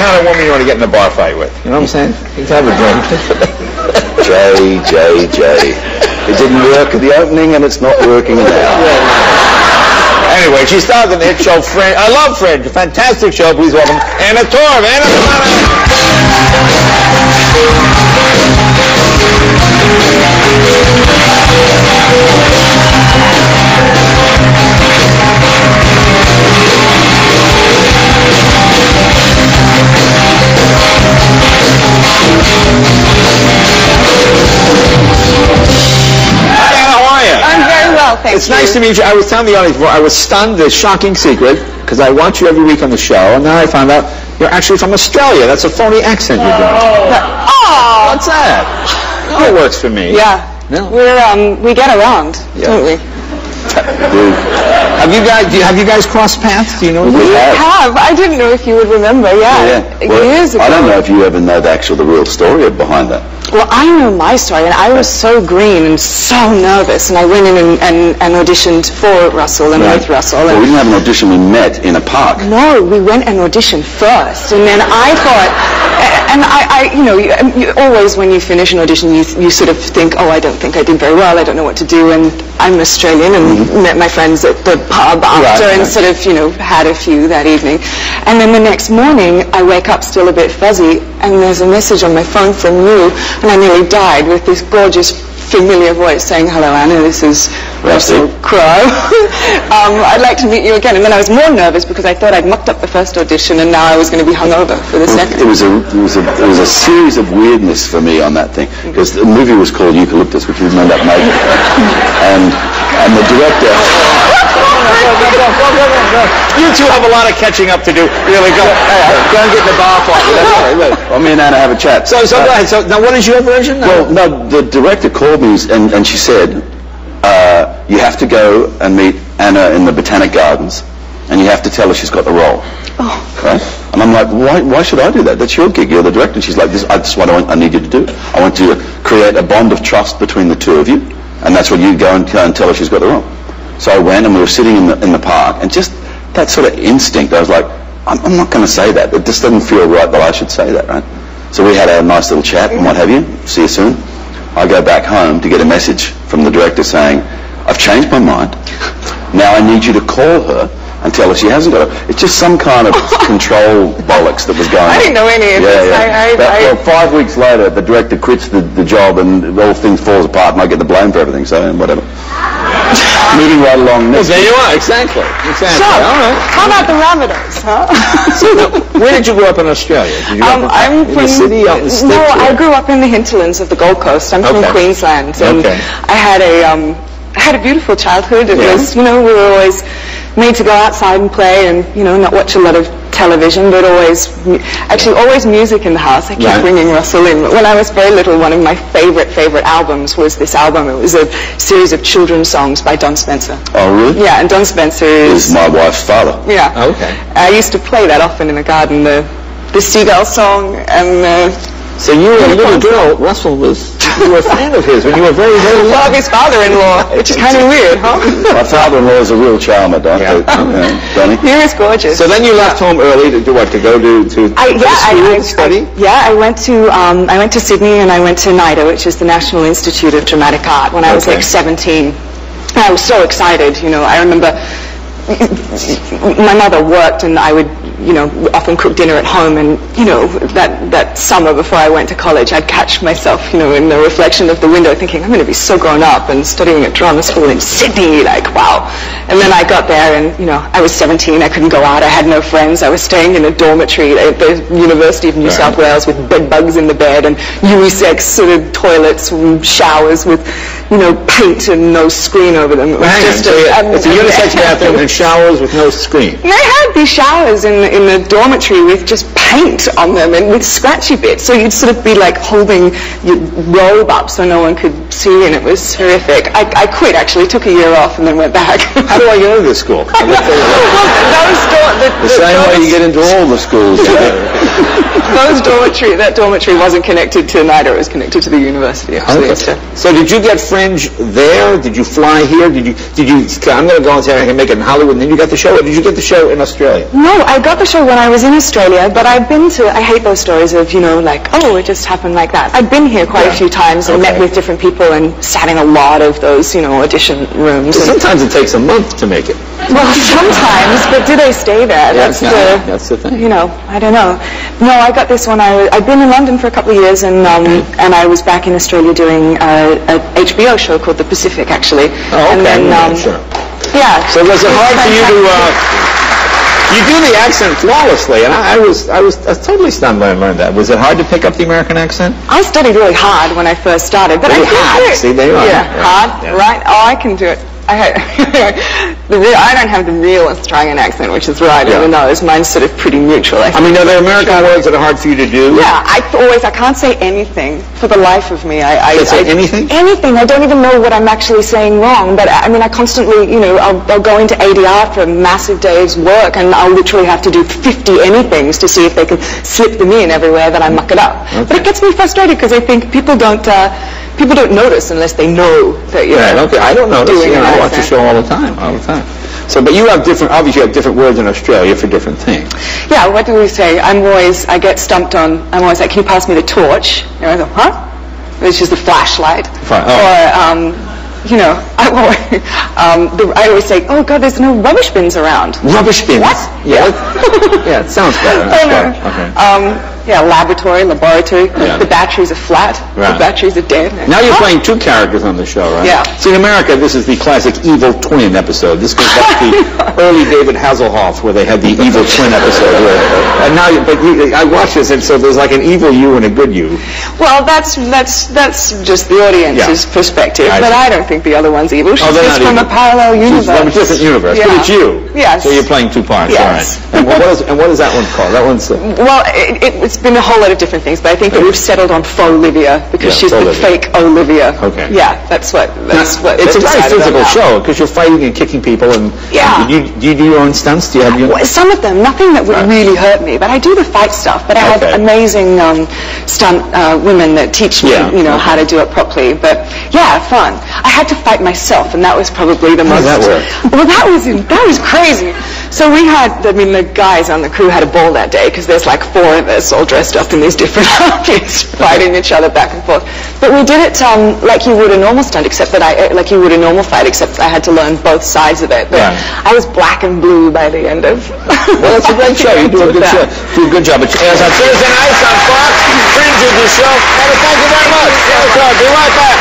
kind of woman you want to get in a bar fight with. You know what I'm saying? You can have a drink. Jay. It didn't work at the opening, and it's not working now. Anyway, she starred in the hit show Fringe. I love Fringe. A fantastic show. Please welcome Anna Torv. Anna, come on Thank It's nice to meet you. I was telling the audience before, I was stunned, the shocking secret, because I watch you every week on the show, and then I found out you're actually from Australia. That's a phony accent you're doing. Oh! What's that? Oh, it works for me. Yeah. No. We get around, don't we? Have you guys crossed paths? Do you know? We have. I didn't know if you would remember. Yeah. Well, years ago. I don't know if you ever know the real story behind that. Well, I know my story, and I was so green and so nervous, and I went in and auditioned for Russell and with Russell. Well, we didn't have an audition, we met in a park. No, we went and auditioned first, and then I thought, and you always when you finish an audition, you sort of think, oh, I don't think I did very well, I don't know what to do, and I'm Australian, and met my friends at the pub after, and sort of, had a few that evening. And then the next morning, I wake up still a bit fuzzy, and there's a message on my phone from you, and I nearly died with this gorgeous, familiar voice saying, hello, Anna, this is Russell Crowe. I'd like to meet you again. And then I was more nervous because I thought I'd mucked up the first audition, and now I was going to be hungover for the second. It was a series of weirdness for me on that thing, because the movie was called Eucalyptus, which we ended up making. And the director... You two have a lot of catching up to do. Really, go and get in the bar fight. Well, me and Anna have a chat. So go ahead. So now, what is your version? Well, no, the director called me and she said, you have to go and meet Anna in the Botanic Gardens, and you have to tell her she's got the role. Oh. Right? And I'm like, why should I do that? That's your gig. You're the director. And she's like, that's what I need you to do. I want to create a bond of trust between the two of you, and that's what you go and tell her she's got the role. So I went, and we were sitting in the park, and just that sort of instinct, I was like, I'm not going to say that. It just doesn't feel right that I should say that, right? So we had a nice little chat and what have you. See you soon. I go back home to get a message from the director saying, I've changed my mind. Now I need you to call her and tell her she hasn't got it. It's just some kind of control bollocks that was going on. I didn't know any of this. Well, 5 weeks later, the director quits the job, and all things falls apart, and I get the blame for everything, so whatever. Moving right along. Well, there you are, exactly. So, all right. How about the Rabbitohs, huh? So, where did you grow up in Australia? Did you grow up I'm in the city, out in the sticks? No, I grew up in the hinterlands of the Gold Coast. I'm from Queensland, and I had a beautiful childhood. It was, we were always made to go outside and play, and not watch a lot of television, but always music in the house. I kept bringing Russell in. When I was very little, one of my favorite albums was this album. It was a series of children's songs by Don Spencer. Oh, really? Yeah, and Don Spencer is my wife's father. Yeah. Okay. I used to play that often in the garden, the Seagull song, and so you were a little girl. Russell you were a fan of his when you were very, very little. Well, of his father-in-law, which is kind of weird, huh? My father-in-law is a real charmer, Donnie. He was gorgeous. So then you left home early to do what? To go to study? I went to Sydney, and I went to NIDA, which is the National Institute of Dramatic Art, when I was like 17. And I was so excited, I remember my mother worked, and I would, often cook dinner at home, and, that summer before I went to college, I'd catch myself, in the reflection of the window thinking, I'm going to be so grown up and studying at drama school in Sydney, like, wow. And then I got there, and, I was 17, I couldn't go out, I had no friends, I was staying in a dormitory at the University of New South Wales with bed bugs in the bed, and unisex sort of toilets and showers with, paint and no screen over them. It was it's a unisex bathroom and showers with no screen. They had these showers in the dormitory with just paint on them and with scratchy bits, so you'd sort of be like holding your robe up so no one could see, and it was horrific. I quit, actually, took a year off and then went back. How do I get into this school? The same way you get into all the schools. That dormitory wasn't connected to NIDA, it was connected to the university, actually. So did you get friends Fringe there? Did you fly here? Did you? I'm going to go and say I can make it in Hollywood, and then you got the show. Or did you get the show in Australia? No, I got the show when I was in Australia, but I hate those stories of, like, oh, it just happened like that. I've been here quite a few times and met with different people and sat in a lot of those, audition rooms. Well, sometimes it takes a month to make it. Well, sometimes, but do they stay there? That's the thing. I don't know. No, I got this one. I'd been in London for a couple of years, and I was back in Australia doing an HBO show called The Pacific, actually. Oh, okay. And then, sure. Yeah. So was it hard for you to? You do the accent flawlessly, and I was totally stunned when I learned that. Was it hard to pick up the American accent? I studied really hard when I first started, but I can do it. See, there you are. Yeah, hard, right? Oh, I can do it. I don't have the real Australian accent, which is right in the nose. Mine's sort of pretty neutral. I mean, are there American words that are hard for you to do? Yeah, I can't say anything for the life of me. I say anything? Anything. I don't even know what I'm actually saying wrong. But I mean, I constantly, I'll go into ADR for a massive day's work, and I'll literally have to do 50 anythings to see if they can slip them in everywhere that I muck it up. Okay. But it gets me frustrated because I think people don't notice unless they know that you're I don't notice. doing I watch the show all the time. So, but you have obviously you have different words in Australia for different things. Yeah, what do we say? I get stumped on, I'm always like, can you pass me the torch? And I go, huh? Which is the flashlight. Or, I always say, oh God, there's no rubbish bins around. Rubbish bins? What? Yeah. Yeah, it sounds better. Okay. Laboratory. The batteries are flat. Right. The batteries are dead. Now you're playing two characters on the show, right? Yeah. See, in America, this is the classic evil twin episode. This goes back to the early David Hasselhoff, where they had the evil twin episode. And now, I watch this, and so there's like an evil you and a good you. Well, that's just the audience's perspective, but I don't think the other one's evil. She's just from a parallel universe. She's from a different universe, but it's you. Yes. So you're playing two parts, yes. All right. And what is that one called? That one's... Well, it's been a whole lot of different things, but I think that we've settled on Faux Olivia because she's the fake Olivia. Okay. Yeah, that's what. It's a very physical show because you're fighting and kicking people. And do you do your own stunts? Do you have your... Some of them, nothing that would really hurt me, but I do the fight stuff. But I have amazing stunt women that teach me, how to do it properly. But yeah, fun. I had to fight myself, and that was probably the most. How did that work? Well, that was crazy. So we had, the guys on the crew had a ball that day because there's like 4 of us all dressed up in these different outfits, fighting each other back and forth. But we did it like you would a normal stunt, like you would a normal fight, except I had to learn both sides of it. But I was black and blue by the end of. Well, it's a great show. You do a good show. Do a good job. It airs on Thursday nights on Fox. Fringe of the show. Anna, thank you very much. Anna Torv, be right back.